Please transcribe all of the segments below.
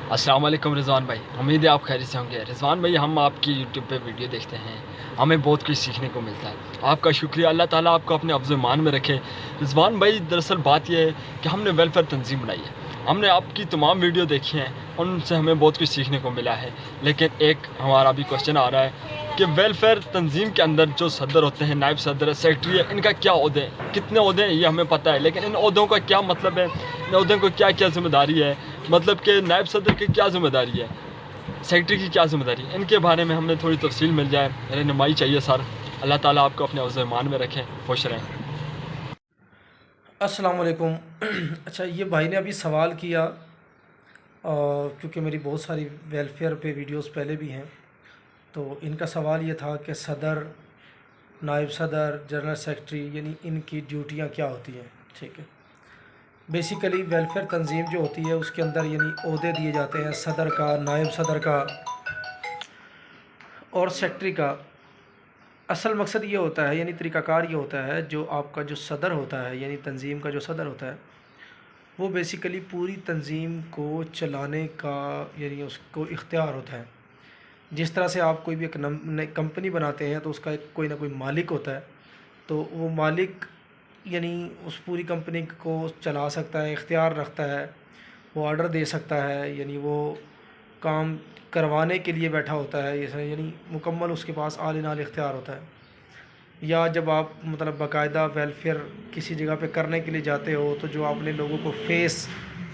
अस्सलाम वालेकुम रिज़वान भाई, उम्मीद है आप खैरियत से होंगे। रिज़वान भाई, हम आपकी यूट्यूब पे वीडियो देखते हैं, हमें बहुत कुछ सीखने को मिलता है। आपका शुक्रिया, अल्लाह ताला आपको अपने अफ़्ज़ ईमान में रखे। रिज़वान भाई, दरअसल बात ये है कि हमने वेलफेयर तंज़ीम बनाई है। हमने आपकी तमाम वीडियो देखी हैं, उनसे हमें बहुत कुछ सीखने को मिला है। लेकिन एक हमारा अभी क्वेश्चन आ रहा है कि वेलफेयर तंज़ीम के अंदर जो सदर होते हैं, नायब सदर है, सेक्रेटरी है, इनका क्या ओहदे हैं? कितने ओहदे हैं ये हमें पता है, लेकिन इन ओहदों का क्या मतलब है? इन ओहदों को क्या-क्या ज़िम्मेदारी है? मतलब कि नायब सदर की क्या ज़िम्मेदारी है, सेक्रेटरी की क्या ज़िम्मेदारी है, इनके बारे में हमें थोड़ी तफसील मिल जाए, रहनुमाई चाहिए सर। अल्लाह ताला आपको अपने अफ़्ज़ ईमान में रखें, खुश रहें। अस्सलाम वालेकुम। अच्छा, ये भाई ने अभी सवाल किया क्योंकि मेरी बहुत सारी वेलफेयर पे वीडियोस पहले भी हैं। तो इनका सवाल ये था कि सदर, नायब सदर, जनरल सेक्रेटरी यानी इनकी ड्यूटियां क्या होती हैं। ठीक है, बेसिकली वेलफेयर तंजीम जो होती है उसके अंदर यानी ओहदे दिए जाते हैं सदर का, नायब सदर का और सेक्रेटरी का। असल मकसद ये होता है यानी तरीक़ाकार ये होता है, जो आपका जो सदर होता है यानी तंजीम का जो सदर होता है वो बेसिकली पूरी तंजीम को चलाने का यानी उसको इख्तियार होता है। जिस तरह से आप कोई भी एक नई कंपनी बनाते हैं तो उसका एक कोई ना कोई मालिक होता है, तो वो मालिक यानी उस पूरी कंपनी को चला सकता है, इख्तियार रखता है, वो ऑर्डर दे सकता है, यानी वो काम करवाने के लिए बैठा होता है, ये यानी मुकम्मल उसके पास आल इन आल इख्तियार होता है। या जब आप मतलब बाकायदा वेलफेयर किसी जगह पे करने के लिए जाते हो तो जो आपने लोगों को फेस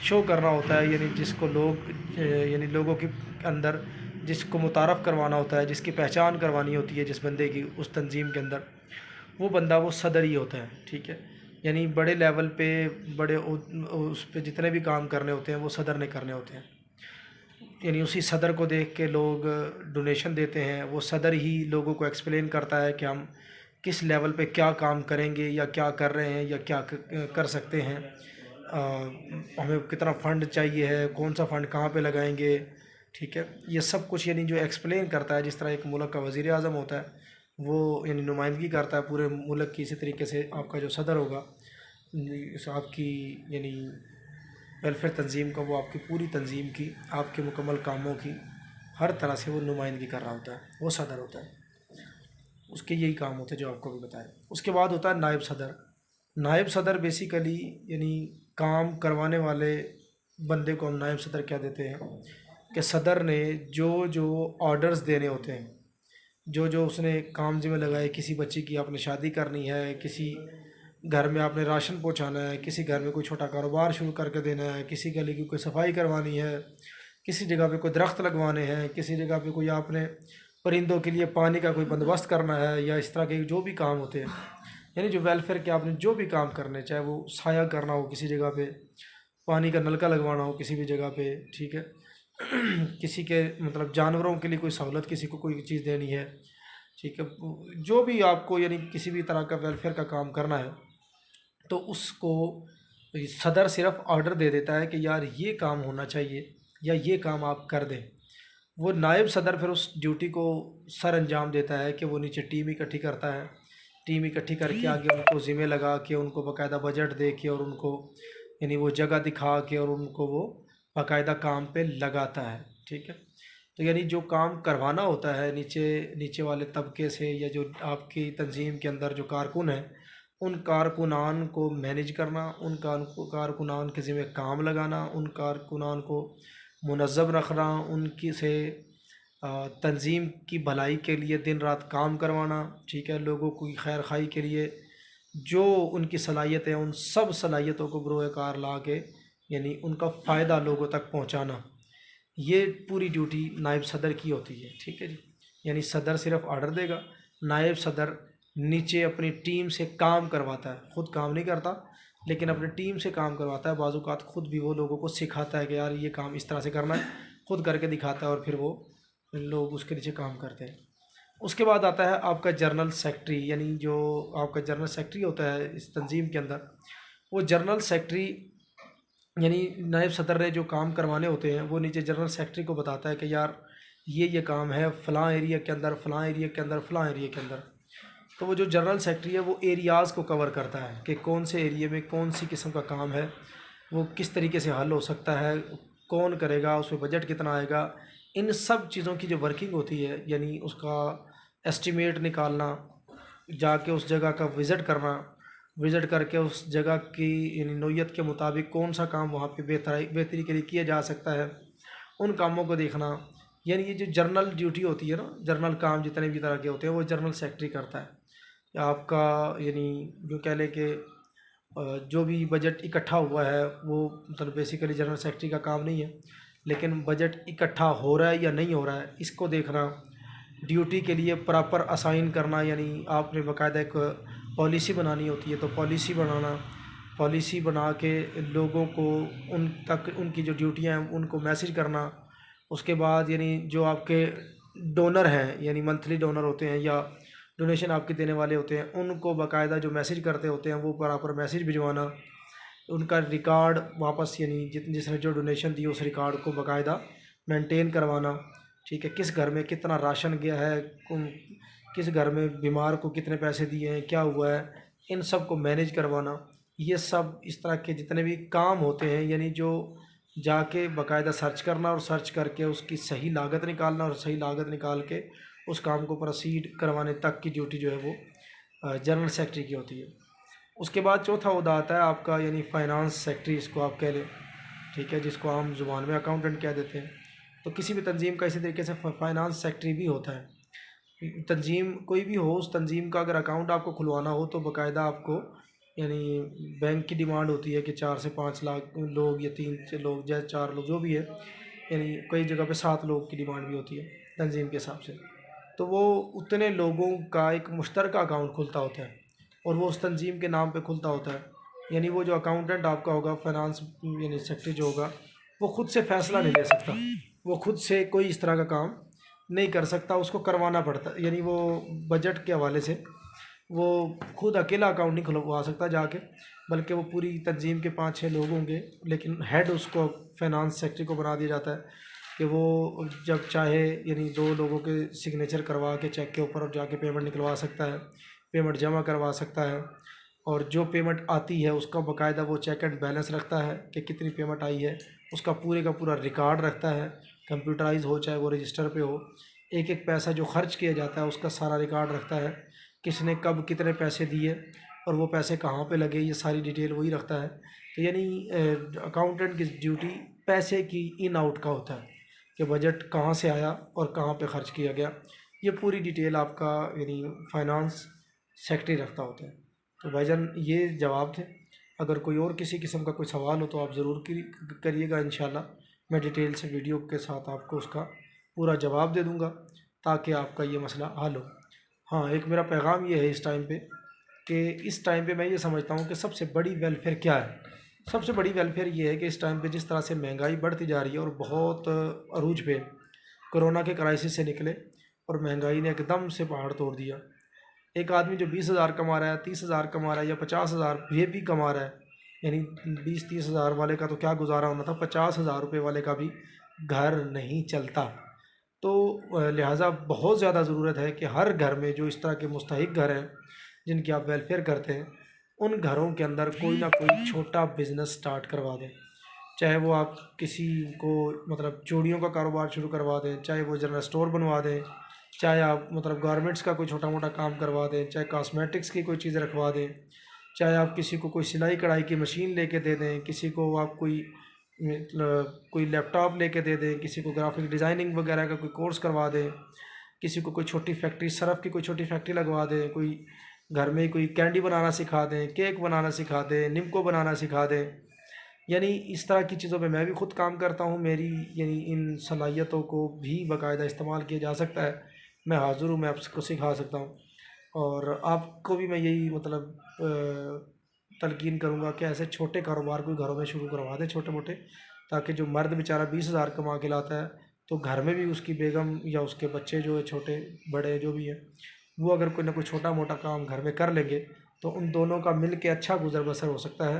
शो करना होता है, यानी जिसको लोग यानी लोगों के अंदर जिसको मुतारफ़ करवाना होता है, जिसकी पहचान करवानी होती है जिस बंदे की उस तंजीम के अंदर, वो बंदा वो सदर ही होता है। ठीक है, यानी बड़े लेवल पे बड़े उस पे जितने भी काम करने होते हैं वो सदर ने करने होते हैं। यानी उसी सदर को देख के लोग डोनेशन देते हैं, वो सदर ही लोगों को एक्सप्लेन करता है कि हम किस लेवल पे क्या काम करेंगे या क्या कर रहे हैं या क्या कर सकते हैं, हमें कितना फ़ंड चाहिए है, कौन सा फ़ंड कहाँ पे लगाएंगे। ठीक है, ये सब कुछ यानी जो एक्सप्लेन करता है, जिस तरह एक मुल्क का वज़ीर आज़म होता है वो यानी नुमाइंदगी करता है पूरे मुल्क की, इसी तरीके से आपका जो सदर होगा इस आपकी यानी वेलफेयर तंजीम का, वो आपकी पूरी तंजीम की, आपके मुकम्मल कामों की हर तरह से वो नुमाइंदगी कर रहा होता है, वो सदर होता है। उसके यही काम होते हैं जो आपको भी बताया। उसके बाद होता है नायब सदर। नायब सदर बेसिकली यानी काम करवाने वाले बंदे को हम नायब सदर क्या देते हैं कि सदर ने जो जो ऑर्डर्स देने होते हैं, जो जो उसने काम जिम्मे लगाए, किसी बच्ची की आपने शादी करनी है, किसी घर में आपने राशन पहुंचाना है, किसी घर में कोई छोटा कारोबार शुरू करके देना है, किसी गली की कोई सफाई करवानी है, किसी जगह पे कोई दरख्त लगवाने हैं, किसी जगह पे कोई आपने परिंदों के लिए पानी का कोई बंदोबस्त करना है, या इस तरह के जो भी काम होते हैं, यानी जो वेलफेयर के आपने जो भी काम करने, चाहे वो साया करना हो किसी जगह पे, पानी का नलका लगवाना हो किसी भी जगह पे। ठीक है, किसी के मतलब जानवरों के लिए कोई सहूलत, किसी को कोई चीज़ देनी है। ठीक है, जो भी आपको यानी किसी भी तरह का वेलफेयर का काम करना है तो उसको सदर सिर्फ ऑर्डर दे देता है कि यार ये काम होना चाहिए या ये काम आप कर दें। वो नायब सदर फिर उस ड्यूटी को सर अंजाम देता है कि वो नीचे टीम इकट्ठी करता है, टीम इकट्ठी करके आगे उनको ज़िम्मे लगा के, उनको बाकायदा बजट दे के और उनको यानी वो जगह दिखा के और उनको वो बाकायदा काम पे लगाता है। ठीक है, तो यानी जो काम करवाना होता है नीचे नीचे वाले तबके से, या जो आपकी तंजीम के अंदर जो कारकुन हैं, उन कारकुनान को मैनेज करना, उन कारकुनान के ज़िम्मे काम लगाना, उन कारकुनान को मुनज़्ज़म रखना, उनकी से तंजीम की भलाई के लिए दिन रात काम करवाना। ठीक है, लोगों की खैर खाई के लिए जो उनकी सलाहियत है उन सब सलाहियतों को बरोए कार ला के यानी उनका फ़ायदा लोगों तक पहुंचाना, ये पूरी ड्यूटी नायब सदर की होती है। ठीक है जी, यानी सदर सिर्फ ऑर्डर देगा, नायब सदर नीचे अपनी टीम से काम करवाता है, ख़ुद काम नहीं करता लेकिन अपनी टीम से काम करवाता है। बाज़ औक़ात ख़ुद भी वो लोगों को सिखाता है कि यार ये काम इस तरह से करना है, ख़ुद करके दिखाता है और फिर वो लोग उसके नीचे काम करते हैं। उसके बाद आता है आपका जनरल सेक्रेटरी, यानी जो आपका जनरल सेक्रेटरी होता है इस तंजीम के अंदर, वो जनरल सेक्रेटरी यानी नायब सदर ने जो काम करवाने होते हैं वो नीचे जनरल सेक्रेटरी को बताता है कि यार ये काम है फ़लाँ एरिया के अंदर, फ़लाँ एरिया के अंदर, फ़लाँ एरिया के अंदर। तो वो जो जनरल सेक्रेटरी है वो एरियाज़ को कवर करता है कि कौन से एरिया में कौन सी किस्म का काम है, वो किस तरीके से हल हो सकता है, کون کرے گا، اس میں بجٹ کتنا آئے گا، ان سب چیزوں کی جو ورکنگ ہوتی ہے، یعنی اس کا ایسٹیمیٹ نکالنا، جا کے اس جگہ کا وزٹ کرنا، وزٹ کر کے اس جگہ کی یعنی نوعیت کے مطابق کون سا کام وہاں پہ بہتری کے لیے کیا جا سکتا ہے، ان کاموں کو دیکھنا، یعنی یہ جو جرنل ڈیوٹی ہوتی ہے نا، جرنل کام جتنے بھی طرح کے ہوتے ہیں وہ جرنل سیکرٹری کرتا ہے۔ آپ کا یعنی جو کہہ لیں کہ جو بھی بجٹ اکٹھا ہوا ہے وہ مطلب بیسیکلی جنرل سیکرٹری کا کام نہیں ہے، لیکن بجٹ اکٹھا ہو رہا ہے یا نہیں ہو رہا ہے اس کو دیکھنا، ڈیوٹی کے لیے پراپر اسائن کرنا، یعنی آپ نے باقاعدہ ایک پالیسی بنانی ہوتی ہے تو پالیسی بنانا، پالیسی بنا کے لوگوں کو ان تک ان کی جو ڈیوٹیاں ہیں ان کو میسج کرنا۔ اس کے بعد یعنی جو آپ کے ڈونر ہیں، یعنی منتھلی ڈونر ہوتے ہیں یا ڈونیشن آپ کے دینے والے ہوتے ہیں، ان کو باقاعدہ جو میسج کرتے ہوتے ہیں وہ پراپر میسج بھجوانا، ان کا ریکارڈ واپس یعنی جس نے جو ڈونیشن دی اس ریکارڈ کو باقاعدہ مینٹین کروانا، ٹھیک ہے، کس گھر میں کتنا راشن گیا ہے، کس گھر میں بیمار کو کتنے پیسے دیے ہیں، کیا ہوا ہے، ان سب کو مینیج کروانا۔ یہ سب اس طرح کے جتنے بھی کام ہوتے ہیں، یعنی جو جا کے باقاعدہ سرچ کرنا اور سرچ کر کے اس کی صحیح لاگت نکالنا اور صحیح لاگت نکال کے اس کام کو پروسیڈ کروانے تک کی ڈیوٹی جو ہے وہ جنرل سیکرٹری کی ہوتی ہے۔ اس کے بعد چوتھا عہدہ آتا ہے آپ کا یعنی فائنانس سیکرٹری، اس کو آپ کہہ لیں، ٹھیک ہے، جس کو عام زبان میں اکاؤنٹنٹ کہہ دیتے ہیں۔ تو کسی بھی تنظیم کا اسی طریقے سے فائنانس سیکرٹری بھی ہوتا ہے۔ تنظیم کوئی بھی ہو، اس تنظیم کا اگر اکاؤنٹ آپ کو کھلوانا ہو تو باقاعدہ آپ کو یعنی بینک کی ڈیمانڈ ہوتی ہے کہ 4 سے 5 لاکھ لوگ یا 3 لوگ یا 4 لوگ جو بھی ہے، یعنی کئی جگہ پہ 7 لوگ کی ڈیمانڈ بھی ہوتی ہے تنظیم کے حساب سے، تو وہ اتنے لوگوں کا ایک مشترکہ اکاؤنٹ کھلتا ہوتا ہے اور وہ اس تنظیم کے نام پہ کھلتا ہوتا ہے۔ یعنی وہ جو اکاؤنٹنٹ آپ کا ہوگا، فائنانس یعنی سیکرٹری جو ہوگا، وہ خود سے فیصلہ نہیں لے سکتا، وہ خود سے کوئی اس طرح کا کام نہیں کر سکتا، اس کو کروانا پڑتا ہے۔ یعنی وہ بجٹ کے حوالے سے وہ خود اکیلا اکاؤنٹ نہیں کھلوا سکتا جا کے، بلکہ وہ پوری تنظیم کے 5-6 لوگ ہوں گے، لیکن ہیڈ اس کو فائنانس سیکرٹری کو بنا دیا جاتا ہے کہ وہ جب چاہے یعنی 2 لوگوں کے سگنیچر کروا کے چیک کے اوپر جا کے پیمنٹ نکلوا سکتا ہے، پیمنٹ جمع کروا سکتا ہے، اور جو پیمنٹ آتی ہے اس کا باقاعدہ وہ چیک اینڈ بیلنس رکھتا ہے کہ کتنی پیمنٹ آئی ہے، اس کا پورے کا پورا ریکارڈ رکھتا ہے، کمپیوٹرائز ہو چاہے وہ رجسٹر پہ ہو، ایک ایک پیسہ جو خرچ کیا جاتا ہے اس کا سارا ریکارڈ رکھتا ہے، کس نے کب کتنے پیسے دیے اور وہ پیسے کہاں پہ لگے، یہ ساری ڈیٹیل وہی رکھتا ہے۔ تو یعنی اکاؤنٹنٹ کی ڈیوٹی پیسے کی ان آؤٹ کا ہوتا ہے کہ بجٹ کہاں سے آیا اور کہاں پہ خرچ کیا گیا، یہ پوری ڈیٹیل آپ کا یعنی فائنانس سیکرٹری رکھتا ہوتا ہے۔ تو بھائی جان یہ جواب تھے، اگر کوئی اور کسی قسم کا کوئی سوال ہو تو آپ ضرور کریے گا، انشاءاللہ میں ڈیٹیل سے ویڈیو کے ساتھ آپ کو اس کا پورا جواب دے دوں گا تاکہ آپ کا یہ مسئلہ حل ہو۔ ہاں، ایک میرا پیغام یہ ہے اس ٹائم پہ کہ اس ٹائم پہ میں یہ سمجھتا ہوں کہ سب سے بڑی ویلفیئر کیا ہے؟ سب سے بڑی ویلفیئر یہ ہے کہ اس ٹائم پہ جس طرح سے مہنگائی بڑھتی جا رہی ہے اور بہت عروج پہ، کرونا کے کرائسس سے نکلے اور مہنگائی نے ایک دم سے پہاڑ توڑ دیا۔ ایک آدمی جو 20,000 کما رہا ہے، 30,000 کما رہا ہے یا 50,000 یہ بھی کما رہا ہے، یعنی 20-30 ہزار والے کا تو کیا گزارا ہونا تھا، 50,000 روپے والے کا بھی گھر نہیں چلتا۔ تو لہٰذا بہت زیادہ ضرورت ہے کہ ہر گھر میں جو اس طرح کے مستحق گھر ہیں جن کی آپ ویلفیئر کرتے ہیں، ان گھروں کے اندر کوئی نہ کوئی چھوٹا بزنس سٹارٹ کروا دیں، چاہے وہ آپ کسی کو مطلب چوڑیوں کا کاروبار شروع کروا دیں، چاہے وہ جنرل اسٹور بنوا دیں، چاہے آپ مطلب گارمنٹس کا کوئی چھوٹا موٹا کام کروا دیں، چاہے کاسمیٹکس کی کوئی چیز رکھوا دیں، چاہے آپ کسی کو کوئی سلائی کڑھائی کی مشین لے کے دے دیں، کسی کو آپ کوئی لیپ ٹاپ لے کے دے دیں، کسی کو گرافک ڈیزائننگ وغیرہ کا کوئی کورس کروا دیں، کسی کو کوئی چھوٹی فیکٹری سرف کی کوئی چھوٹی فیکٹری لگوا دیں، کوئی گھر میں کوئی کینڈی بنانا سکھا دیں، کیک بنانا سکھا دیں، نمکو بنانا سکھا دیں۔ یعنی اس طرح کی چیزوں پہ میں بھی خود کام کرتا ہوں، میری یعنی ان صلاحیتوں کو بھی باقاعدہ استعمال کیا جا سکتا ہے، میں حاضر ہوں، میں آپ کو سکھا سکتا ہوں، اور آپ کو بھی میں یہی مطلب تلقین کروں گا کہ ایسے چھوٹے کاروبار کوئی گھروں میں شروع کروا دیں، چھوٹے موٹے، تاکہ جو مرد بیچارہ 20,000 کما کے لاتا ہے تو گھر میں بھی اس کی بیگم یا اس کے بچے جو ہے چھوٹے بڑے جو بھی ہیں، وہ اگر کوئی نہ کوئی چھوٹا موٹا کام گھر میں کر لیں گے تو ان دونوں کا مل کے اچھا گزر بسر ہو سکتا ہے۔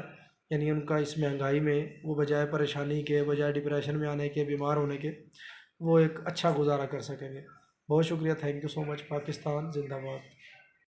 یعنی ان کا اس مہنگائی میں وہ بجائے پریشانی کے، بجائے ڈپریشن میں آنے کے، بیمار ہونے کے، وہ ایک اچھا گزارا کر سکیں گے۔ بہت شکریہ، تھینک یو سو مچ، پاکستان زندہ باد۔